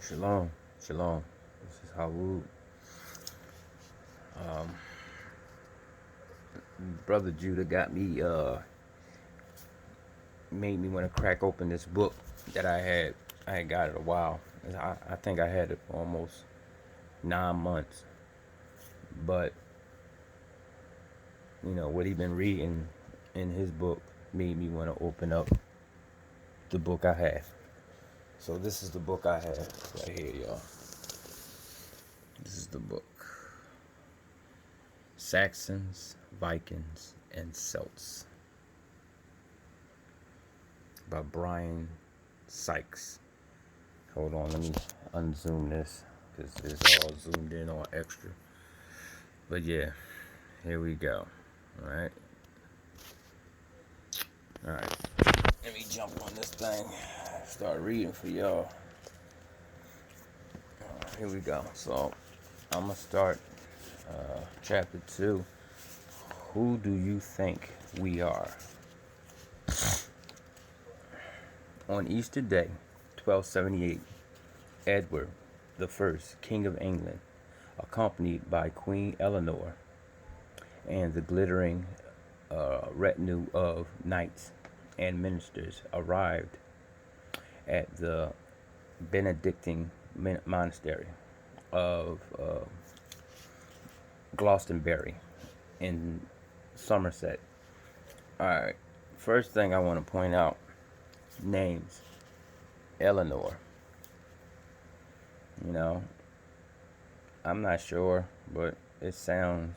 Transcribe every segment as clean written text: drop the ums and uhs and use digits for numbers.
Shalom, shalom. This is Hawud. Um, Brother Judah got me, made me want to crack open this book that I had got it a while. I think I had it for almost 9 months. But, what he been reading in his book made me want to open up the book I have. So this is the book I have right here, y'all. This is the book. Saxons, Vikings, and Celts by Bryan, Sykes. Hold on, let me unzoom this because it's all zoomed in on extra. But yeah, here we go. Alright. Alright. Let me jump on this thing. Start reading for y'all. Here we go. So I'm going to start chapter 2. Who do you think we are? On Easter Day, 1278, Edward the First, King of England, accompanied by Queen Eleanor and the glittering retinue of knights and ministers, arrived at the Benedictine monastery of Glastonbury in Somerset. Alright, first thing I want to point out, names. Eleanor. I'm not sure, but it sounds,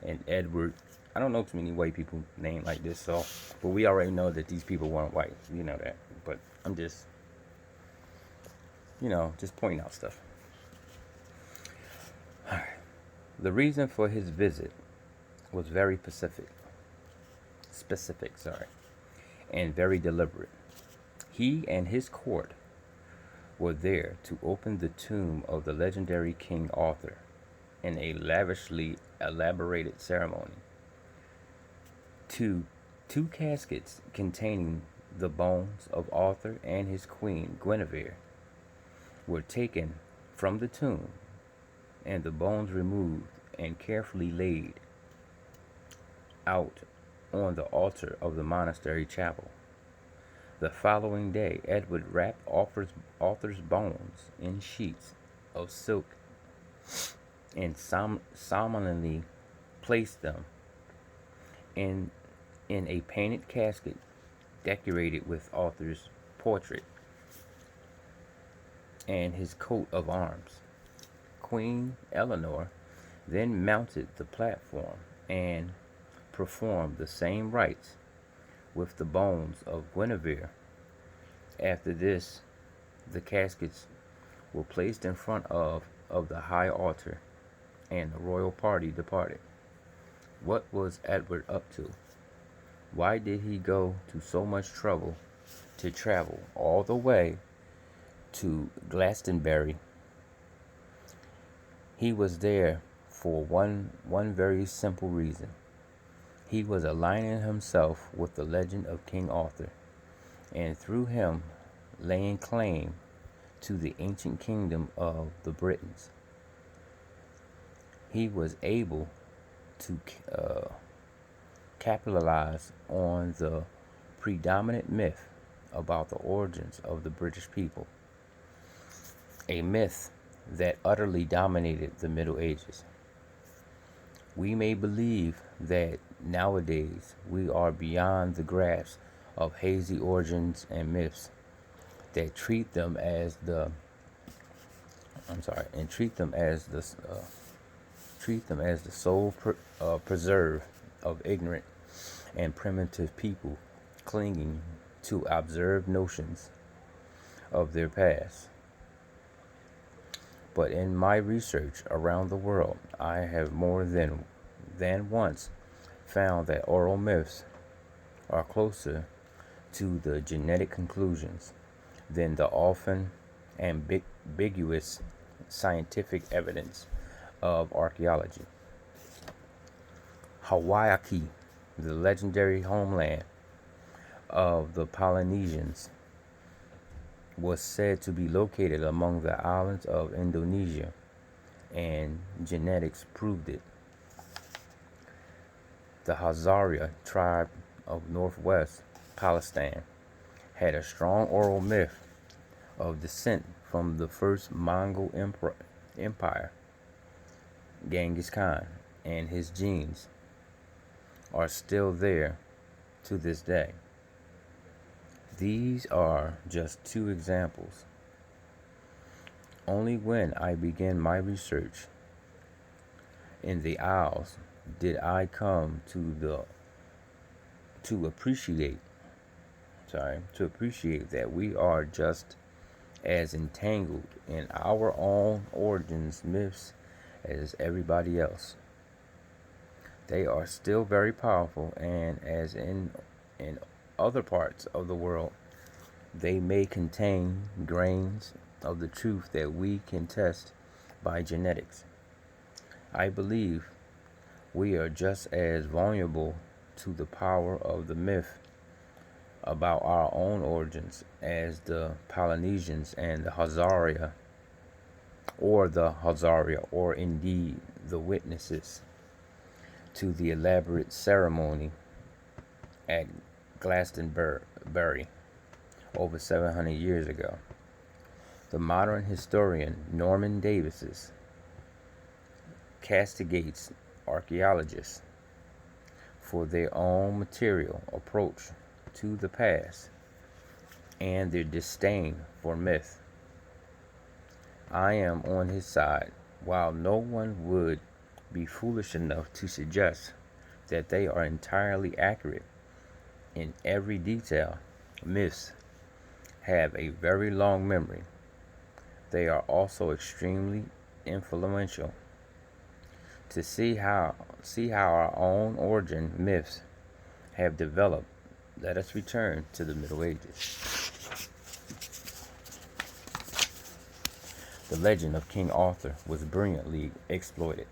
and Edward. I don't know too many white people named like this, but we already know that these people weren't white. You know that. But I'm just, just pointing out stuff. Alright. The reason for his visit was very specific, and very deliberate. He and his court were there to open the tomb of the legendary King Arthur in a lavishly elaborated ceremony. Two caskets containing the bones of Arthur and his queen Guinevere were taken from the tomb, and the bones removed and carefully laid out on the altar of the monastery chapel. The following day, Edward wrapped Arthur's bones in sheets of silk and solemnly placed them in a painted casket decorated with Arthur's portrait and his coat of arms. Queen Eleanor then mounted the platform and performed the same rites with the bones of Guinevere. After this, the caskets were placed in front of the high altar, and the royal party departed. What was Edward up to? Why did he go to so much trouble to travel all the way to Glastonbury? He was there for one very simple reason. He was aligning himself with the legend of King Arthur, and through him laying claim to the ancient kingdom of the Britons. He was able to capitalize on the predominant myth about the origins of the British people, a myth that utterly dominated the Middle Ages. We may believe that nowadays we are beyond the grasp of hazy origins and myths that treat them as the sole preserve of ignorant and primitive people clinging to observed notions of their past. But in my research around the world, I have more than once found that oral myths are closer to the genetic conclusions than the often ambiguous scientific evidence of archaeology. Hawaii, the legendary homeland of the Polynesians, was said to be located among the islands of Indonesia, and genetics proved it. The Hazara tribe of northwest Palestine had a strong oral myth of descent from the first Mongol empire, Genghis Khan, and his genes are still there to this day. These are just two examples. Only when I began my research in the Isles did I come to appreciate to appreciate that we are just as entangled in our own origins myths as everybody else. They are still very powerful, and as in other parts of the world, they may contain grains of the truth that we can test by genetics. I believe we are just as vulnerable to the power of the myth about our own origins as the Polynesians and the Hazaria, or indeed the witnesses to the elaborate ceremony at Glastonbury over 700 years ago. The modern historian Norman Davis castigates archaeologists for their own material approach to the past and their disdain for myth. I am on his side, while no one would be foolish enough to suggest that they are entirely accurate in every detail. Myths have a very long memory. They are also extremely influential. To see how our own origin myths have developed, let us return to the Middle Ages. The legend of King Arthur was brilliantly exploited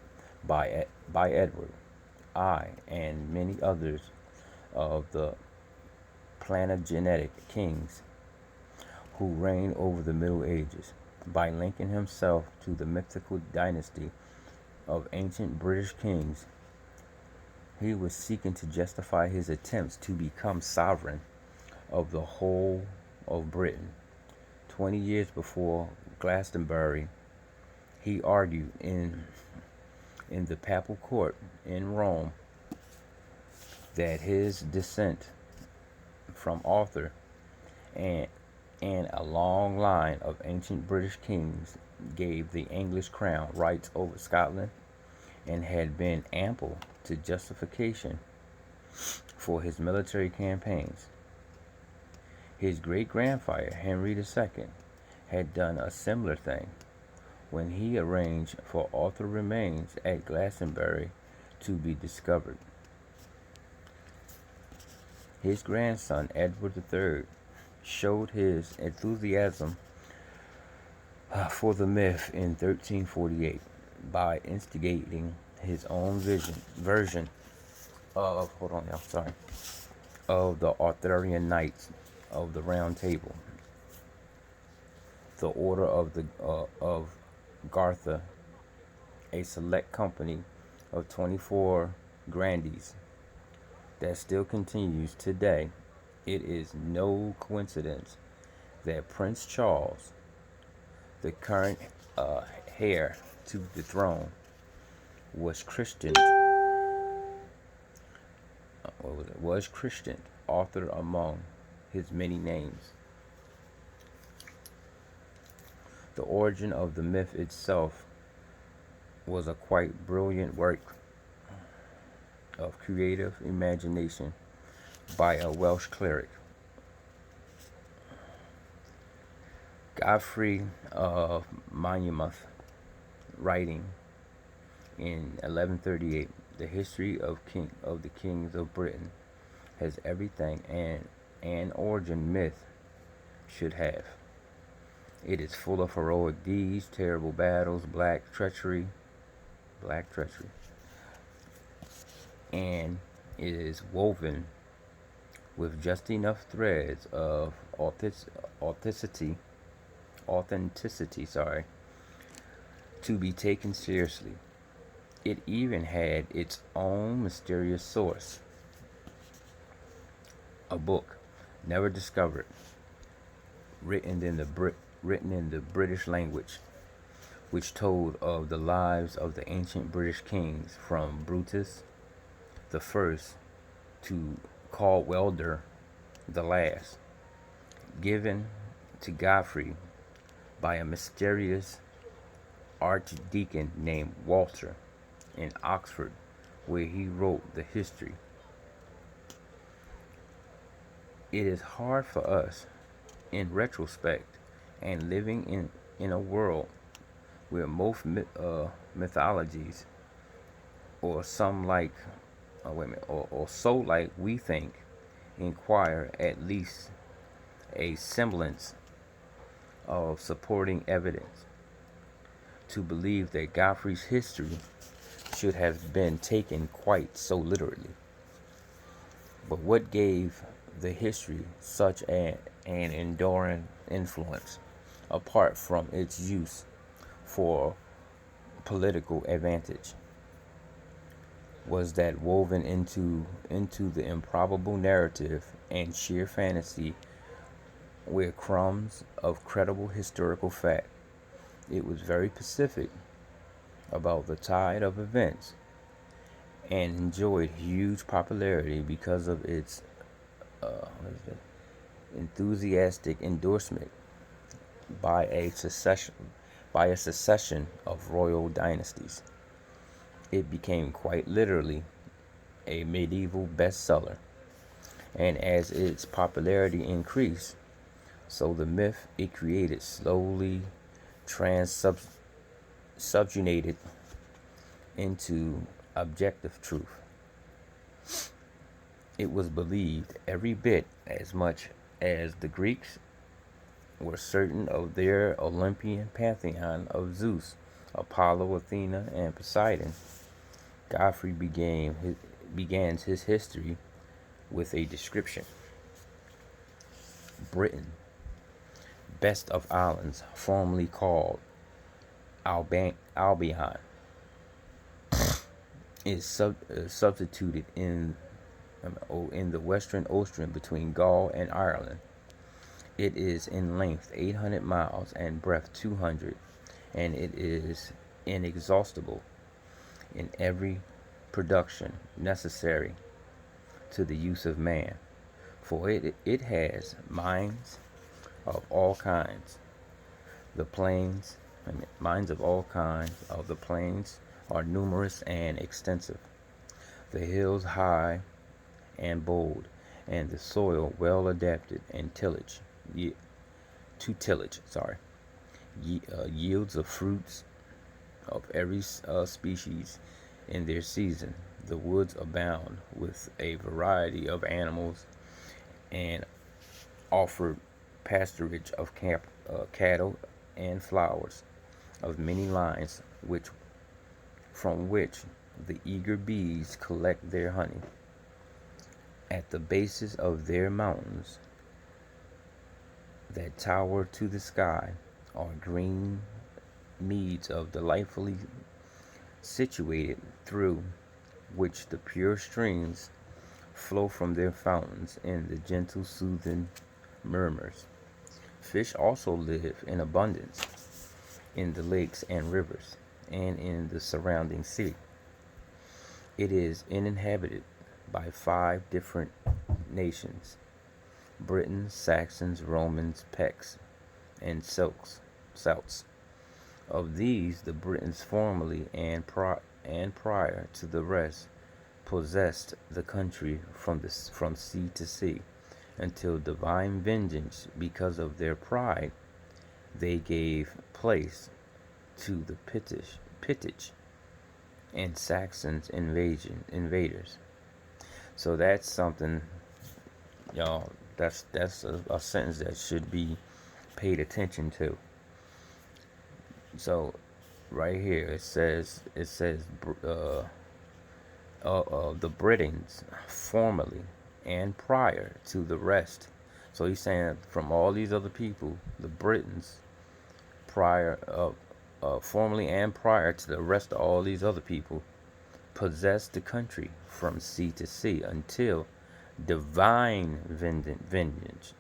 by Edward I and many others of the Plantagenetic kings who reigned over the Middle Ages. By linking himself to the mythical dynasty of ancient British kings, he was seeking to justify his attempts to become sovereign of the whole of Britain. 20 years before Glastonbury, he argued in the papal court in Rome that his descent from Arthur and a long line of ancient British kings gave the English crown rights over Scotland and had been ample to justification for his military campaigns. His great-grandfather, Henry II, had done a similar thing when he arranged for Arthur's remains at Glastonbury to be discovered. His grandson, Edward III, showed his enthusiasm for the myth in 1348 by instigating his own version of of the Arthurian Knights of the Round Table, the Order of Gartha, a select company of 24 grandees that still continues today. It is no coincidence that Prince Charles, the current heir to the throne, was christened Arthur among his many names. The origin of the myth itself was a quite brilliant work of creative imagination by a Welsh cleric, Godfrey of Monmouth, writing in 1138. The history of the kings of Britain has everything an origin myth should have. It is full of heroic deeds, terrible battles, black treachery, and it is woven with just enough threads of authenticity authenticity, to be taken seriously. It even had its own mysterious source, a book never discovered, written in the British language, which told of the lives of the ancient British kings from Brutus the First to Cadwalder the Last, given to Godfrey by a mysterious archdeacon named Walter in Oxford, where he wrote the history. It is hard for us, in retrospect, and living in a world where most mythologies, or some like, wait a minute, or so like we think, inquire at least a semblance of supporting evidence, to believe that Godfrey's history should have been taken quite so literally. But what gave the history such an enduring influence, apart from its use for political advantage, was that woven into the improbable narrative and sheer fantasy were crumbs of credible historical fact. It was very specific about the tide of events and enjoyed huge popularity because of its enthusiastic endorsement by a succession of royal dynasties. It became quite literally a medieval bestseller, and as its popularity increased, so the myth it created slowly subjugated into objective truth. It was believed every bit as much as the Greeks were certain of their Olympian pantheon of Zeus, Apollo, Athena, and Poseidon. Godfrey begins his history with a description. Britain, best of islands, formerly called Albion, is substituted in the western ocean between Gaul and Ireland. It is in length 800 miles and breadth 200, and it is inexhaustible in every production necessary to the use of man, for it has mines of all kinds. The plains, mines of all kinds of the plains are numerous and extensive. The hills high and bold, and the soil well adapted and tillage. Yields of fruits of every species in their season. The woods abound with a variety of animals and offer pasturage of cattle and flowers of many lines, from which the eager bees collect their honey. At the bases of their mountains that tower to the sky are green meads of delightfully situated, through which the pure streams flow from their fountains in the gentle soothing murmurs. Fish also live in abundance in the lakes and rivers, and in the surrounding city. It is inhabited by 5 different nations: Britons, Saxons, Romans, Picts, and Celts. Of these, the Britons formerly and prior to the rest possessed the country from sea to sea, until divine vengeance, because of their pride, they gave place to the Pictish and Saxons invaders. So that's something, y'all. That's a sentence that should be paid attention to. So right here it says the Britons formerly and prior to the rest. So he's saying from all these other people, the Britons prior, formerly and prior to the rest of all these other people, possessed the country from sea to sea until divine vengeance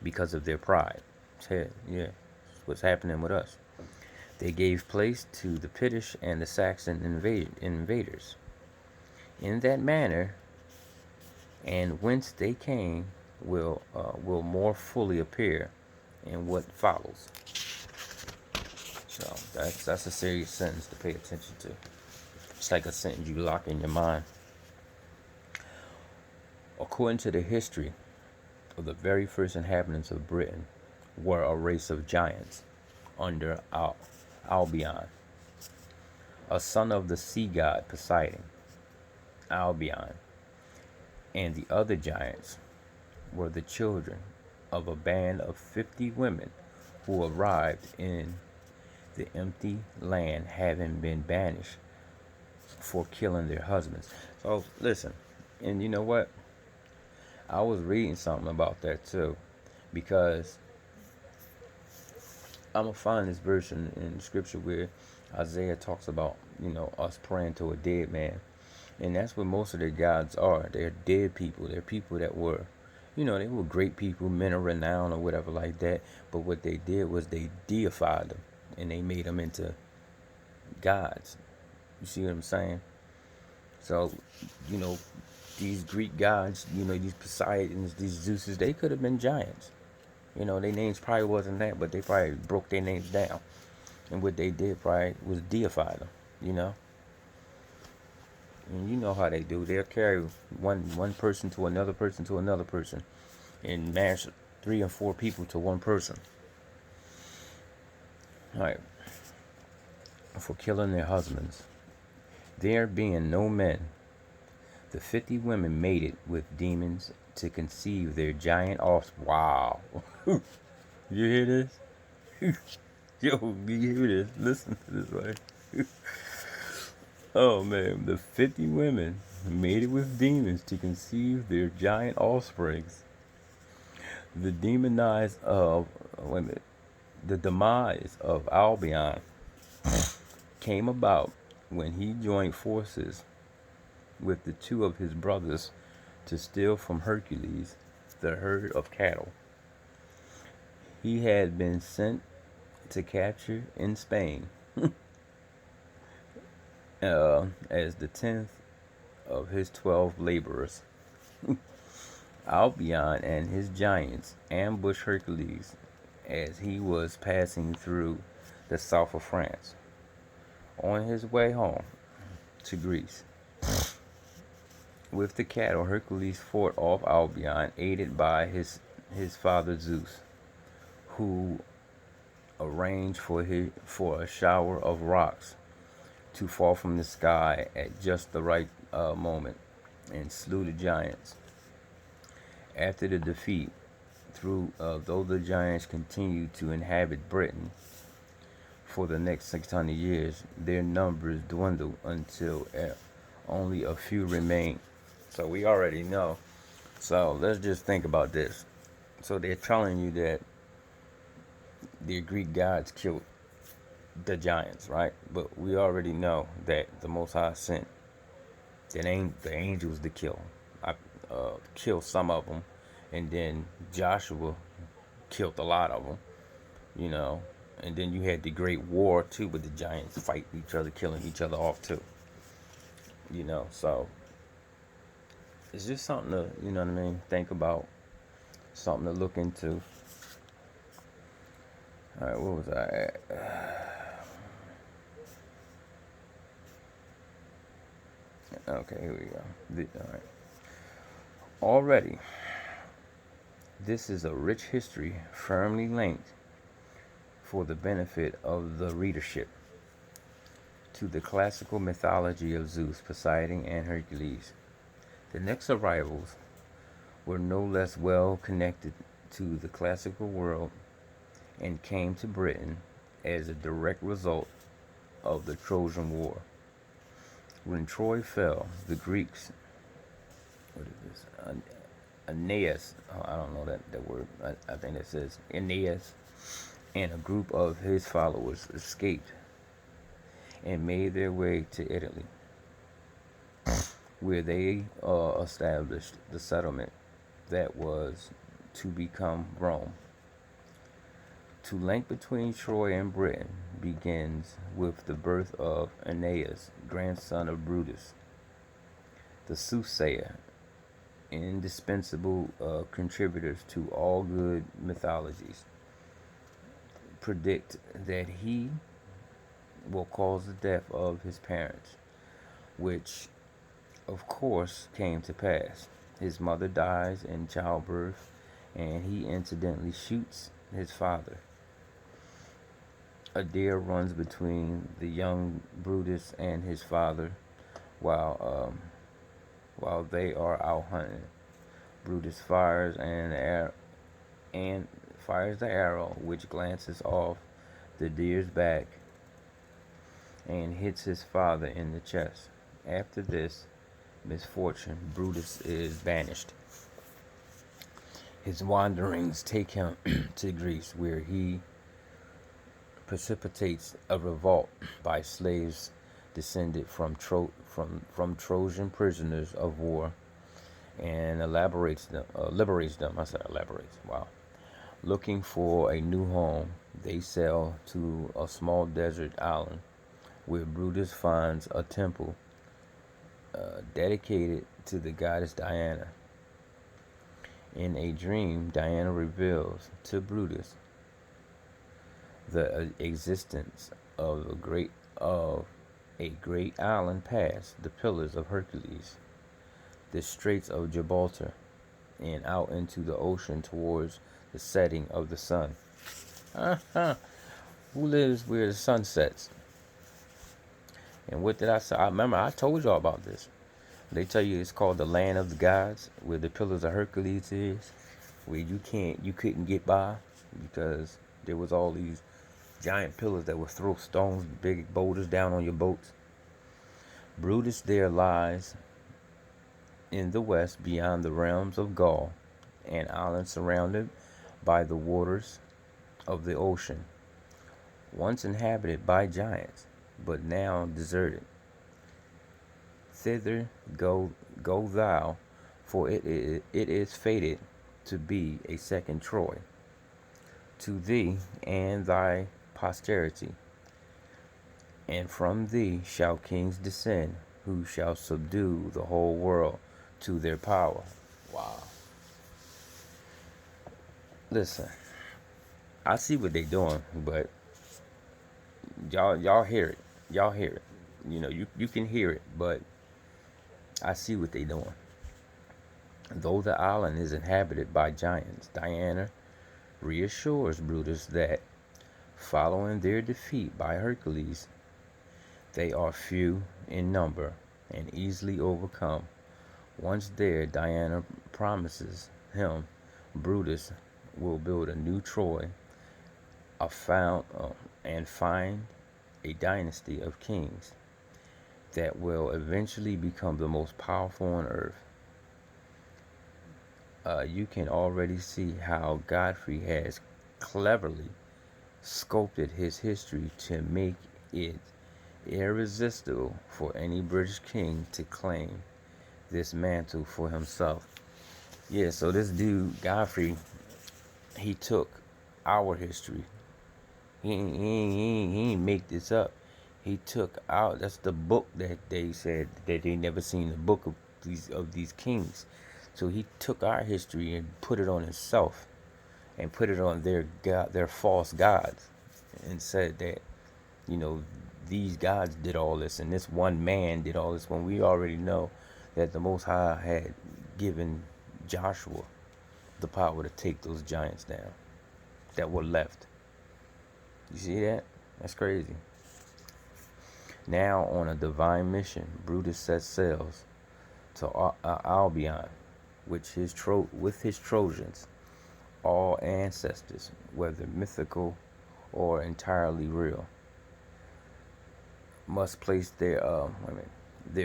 because of their pride. Yeah, what's happening with us. They gave place to the Pitish and the Saxon invaders. In that manner, and whence they came, will more fully appear in what follows. So that's a serious sentence to pay attention to. It's like a sentence you lock in your mind. According to the history of the very first inhabitants of Britain, were a race of giants under Albion, a son of the sea god Poseidon. Albion and the other giants were the children of a band of 50 women who arrived in the empty land, having been banished for killing their husbands. So listen, and you know what? I was reading something about that too, because I'm gonna find this verse in scripture where Isaiah talks about, us praying to a dead man, and that's what most of their gods are. They're dead people. They're people that were, they were great people, men of renown or whatever like that. But what they did was they deified them and they made them into gods. You see what I'm saying? So, these Greek gods, these Poseidons, these Zeuses, they could have been giants. Their names probably wasn't that, but they probably broke their names down. And what they did probably was deify them, And you know how they do. They'll carry one person to another person to another person and mash 3 and 4 people to one person. Alright. For killing their husbands. There being no men, the 50 women mated with demons to conceive their giant offspring. Wow. You hear this? Yo, you hear this? Listen to this, right? Oh man, the 50 women mated with demons to conceive their giant offsprings. The the demise of Albion came about when he joined forces with the 2 of his brothers to steal from Hercules the herd of cattle he had been sent to capture in Spain as the 10th of his 12 laborers. Albion and his giants ambushed Hercules as he was passing through the south of France on his way home to Greece. With the cattle, Hercules fought off Albion, aided by his father Zeus, who arranged for a shower of rocks to fall from the sky at just the right moment and slew the giants. After the defeat, though the giants continued to inhabit Britain for the next 600 years, their numbers dwindled until only a few remained. So we already know. So let's just think about this. So they're telling you that the Greek gods killed the giants, right? But we already know that the Most High sent the angels to kill some of them, and then Joshua killed a lot of them, and then you had the Great War too, with the giants fighting each other, killing each other off too, so it's just something to, think about, something to look into. All right, what was I at? Okay, here we go. All right. Already, this is a rich history firmly linked for the benefit of the readership to the classical mythology of Zeus, Poseidon, and Hercules. The next arrivals were no less well connected to the classical world and came to Britain as a direct result of the Trojan War. When Troy fell, the Greeks, what is this? Aeneas, I don't know that word. I think it says Aeneas and a group of his followers escaped and made their way to Italy, where they established the settlement that was to become Rome. To link between Troy and Britain begins with the birth of Aeneas, grandson of Brutus, the soothsayer, indispensable contributors to all good mythologies. Predict that he will cause the death of his parents, which of course came to pass. His mother dies in childbirth, and he incidentally shoots his father. A deer runs between the young Brutus and his father while while they are out hunting. Brutus and fires the arrow, which glances off the deer's back and hits his father in the chest. After this misfortune, Brutus is banished. His wanderings take him to Greece, where he precipitates a revolt by slaves descended from Trojan prisoners of war and liberates them. I said elaborates. Wow. Looking for a new home, they sail to a small desert island where Brutus finds a temple dedicated to the goddess Diana. In a dream, Diana reveals to Brutus the existence of a great island past the Pillars of Hercules, the Straits of Gibraltar, and out into the ocean towards the setting of the sun. Who lives where the sun sets? And what did I say? I remember I told y'all about this. They tell you it's called the land of the gods, where the Pillars of Hercules is, where you couldn't get by because there was all these giant pillars that would throw stones, big boulders down on your boats. Brutus there lies in the west beyond the realms of Gaul, an island surrounded by the waters of the ocean, once inhabited by giants, but now deserted. Thither go thou, for it is fated to be a second Troy, to thee and thy posterity. And from thee shall kings descend, who shall subdue the whole world to their power. Wow. Listen, I see what they doing, but y'all hear it. Y'all hear it. You can hear it, but I see what they doing. Though the island is inhabited by giants, Diana reassures Brutus that, following their defeat by Hercules, they are few in number and easily overcome. Once there, Diana promises him Brutus will build a new Troy, and find a dynasty of kings that will eventually become the most powerful on earth. You can already see how Godfrey has cleverly sculpted his history to make it irresistible for any British king to claim this mantle for himself. Yeah, so this dude, Godfrey, he took our history. He ain't make this up. He took out, that's the book that they said that they never seen the book of these kings. So he took our history and put it on himself and put it on their false gods, and said that, these gods did all this and this one man did all this, when we already know that the Most High had given Joshua the power to take those giants down that were left. You see that? That's crazy. Now, on a divine mission, Brutus sets sails to Albion, with his Trojans, all ancestors, whether mythical or entirely real, must place their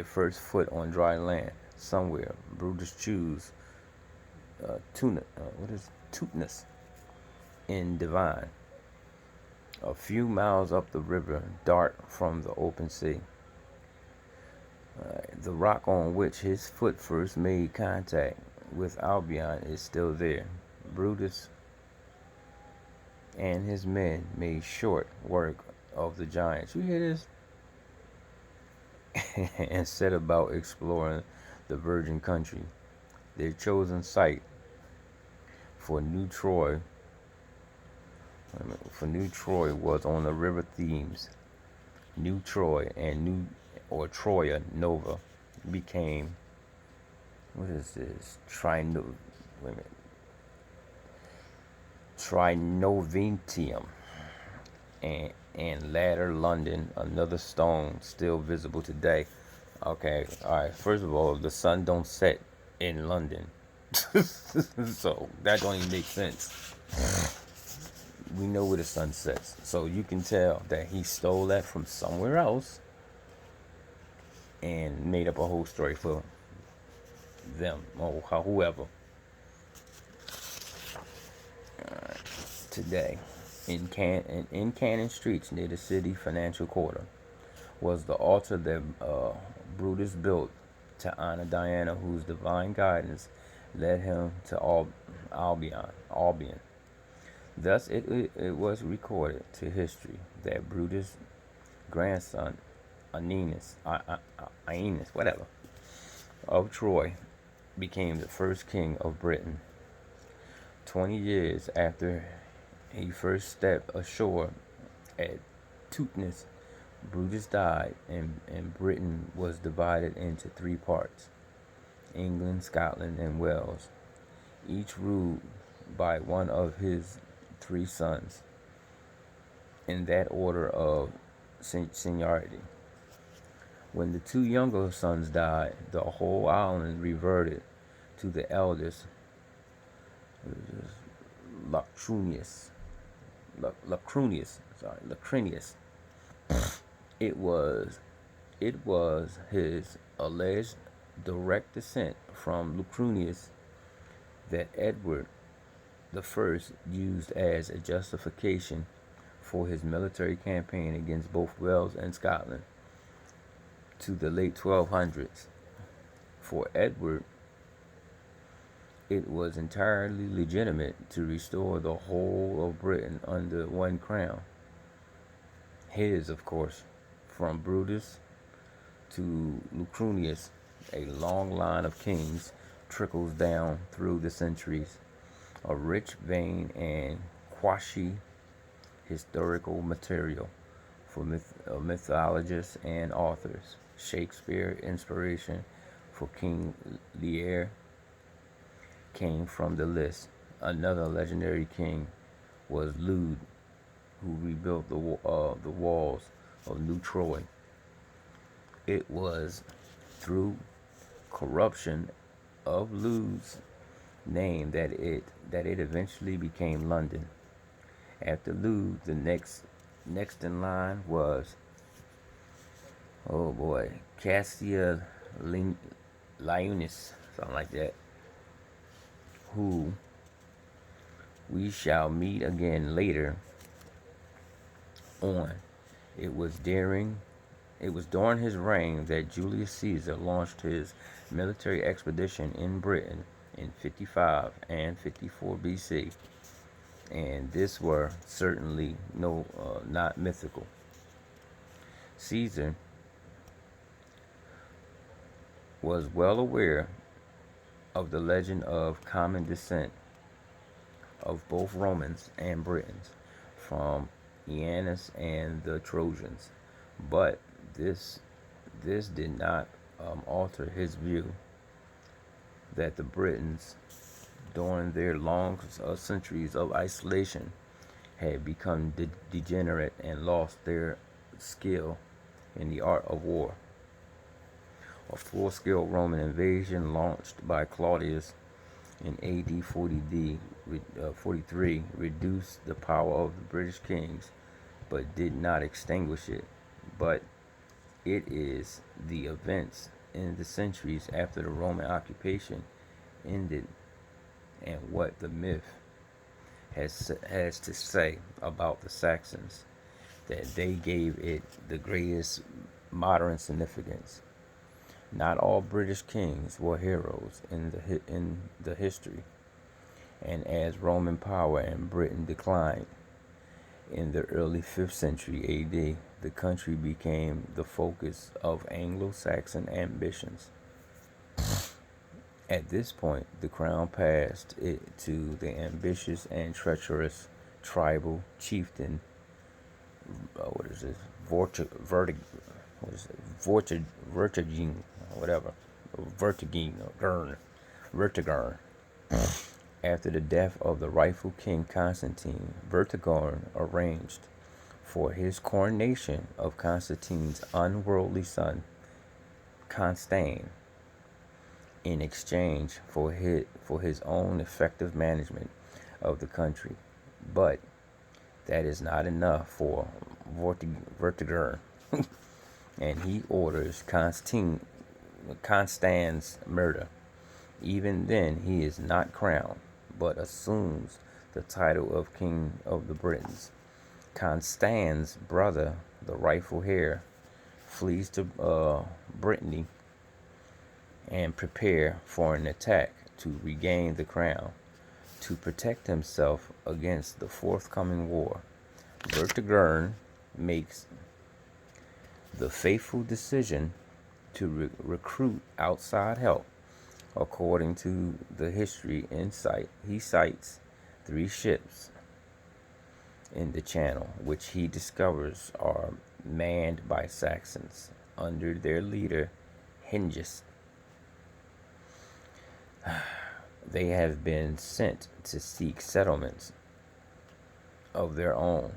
first foot on dry land somewhere. Brutus choose Tunis in Divine, A few miles up the river, Dart from the open sea. The rock on which his foot first made contact with Albion is still there. Brutus and his men made short work of the giants. You hear this? And set about exploring the virgin country. Their chosen site for New Troy was on the river Thames. New Troy and New or Troia Nova became, what is this? Trinovitium, and latter London, another stone still visible today. Okay, all right. First of all, the sun don't set in London, so that don't even make sense. We know where the sun sets, so you can tell that he stole that from somewhere else and made up a whole story for them or whoever. Today, in Cannon streets near the city financial quarter, was the altar that Brutus built to honor Diana, whose divine guidance led him to Albion. Thus, it was recorded to history that Brutus' grandson, Aeneas, whatever, of Troy, became the first king of Britain. 20 years after he first stepped ashore at Teutnus, Brutus died, and Britain was divided into three parts: England, Scotland, and Wales, each ruled by one of his three sons, in that order of seniority. When the two younger sons died, the whole island reverted to the eldest, Lacrunius. Lacrinius. It was his alleged direct descent from Lacrunius that Edward the First used as a justification for his military campaign against both Wales and Scotland to the late 1200s. For Edward, it was entirely legitimate to restore the whole of Britain under one crown. His, of course, from Brutus to Lucretius, a long line of kings trickles down through the centuries, a rich vein and quasi-historical material for mythologists and authors. Shakespeare inspiration for King Lear came from the list. Another legendary king was Lud, who rebuilt the walls of New Troy. It was through corruption of Lud's name that it eventually became London. After Lud, the next in line was, oh boy, Cassia Liunis, something like that, who we shall meet again later on. It was during his reign that Julius Caesar launched his military expedition in Britain in 55 and 54 BC, and this were certainly not mythical. Caesar was well aware of the legend of common descent of both Romans and Britons from Aeneas and the Trojans, but this did not alter his view that the Britons, during their long centuries of isolation, had become degenerate and lost their skill in the art of war. A full-scale Roman invasion launched by Claudius in AD 43 reduced the power of the British kings, but did not extinguish it. But it is the events in the centuries after the Roman occupation ended and what the myth has to say about the Saxons that they gave it the greatest modern significance. Not all British kings were heroes in the history, and as Roman power in Britain declined in the early 5th century AD, the country became the focus of Anglo-Saxon ambitions. At this point, the crown passed it to the ambitious and treacherous tribal chieftain. What is this? What is it? Vertigine, whatever. Vertigine or Gurn. Vertigern. After the death of the rightful king Constantine, Vertigern arranged for his coronation of Constantine's unworldly son, Constantine, in exchange for his own effective management of the country. But that is not enough for Vertigern, and he orders Constance's murder. Even then, he is not crowned, but assumes the title of King of the Britons. Constance's brother, the rightful heir, flees to Brittany and prepare for an attack to regain the crown. To protect himself against the forthcoming war, Vertigern makes the fateful decision to recruit outside help. According to the history insight, he cites 3 ships in the channel, which he discovers are manned by Saxons under their leader Hengist. They have been sent to seek settlements of their own,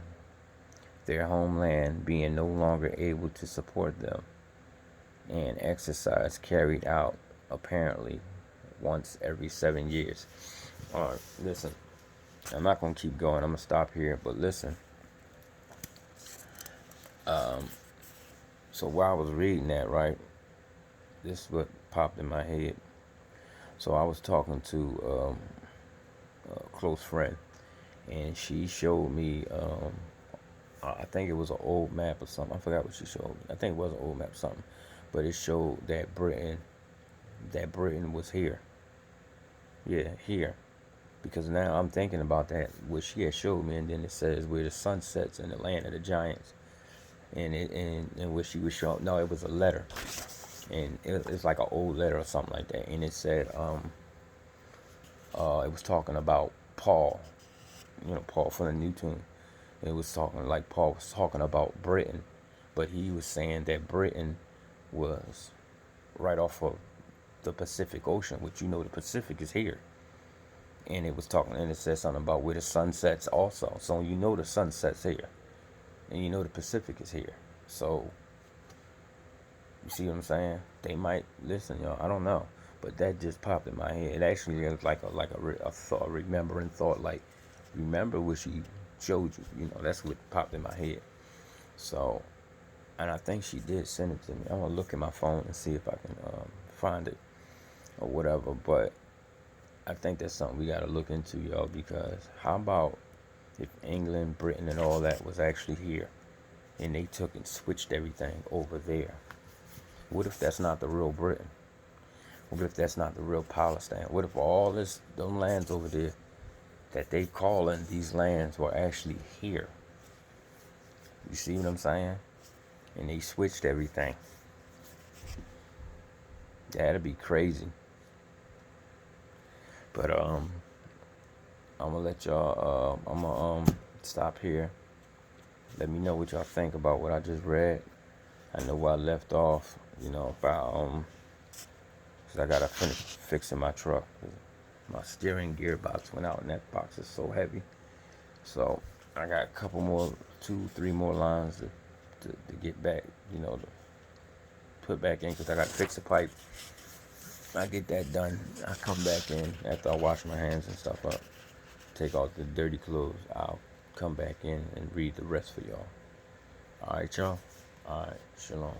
their homeland being no longer able to support them, an exercise carried out apparently once every 7 years. Alright, listen, I'm not going to keep going, I'm going to stop here, but listen. So while I was reading that, right, this is what popped in my head. So I was talking to a close friend, and she showed me, I think it was an old map or something. I forgot what she showed me. I think it was an old map or something, but it showed that Britain was here. Yeah, here. Because now I'm thinking about that, what she had showed me, and then it says where the sun sets in the land of the giants, and what she was showing. No, it was a letter. And it's like an old letter or something like that, and it said it was talking about Paul, Paul from the New Tune. It was talking like Paul was talking about Britain, but he was saying that Britain was right off of the Pacific Ocean, which the Pacific is here. And it was talking, and it said something about where the sun sets also. So the sun sets here, and the Pacific is here. So you see what I'm saying? They might listen, y'all. I don't know, but that just popped in my head. It actually is like a thought, remembering thought. Like, remember what she showed you. That's what popped in my head. So, and I think she did send it to me. I'm gonna look at my phone and see if I can find it or whatever. But I think that's something we gotta look into, y'all. Because how about if England, Britain, and all that was actually here, and they took and switched everything over there? What if that's not the real Britain? What if that's not the real Palestine? What if all them lands over there that they calling these lands were actually here? You see what I'm saying? And they switched everything. That'd be crazy. But I'm gonna let y'all. I'm gonna stop here. Let me know what y'all think about what I just read. I know where I left off. About cause I gotta finish fixing my truck. My steering gearbox went out, and that box is so heavy. So I got a couple more, 2-3 more lines to get back. To put back in, cause I gotta fix the pipe. I get that done. I come back in after I wash my hands and stuff up. Take off the dirty clothes. I'll come back in and read the rest for y'all. All right, y'all. All right, shalom.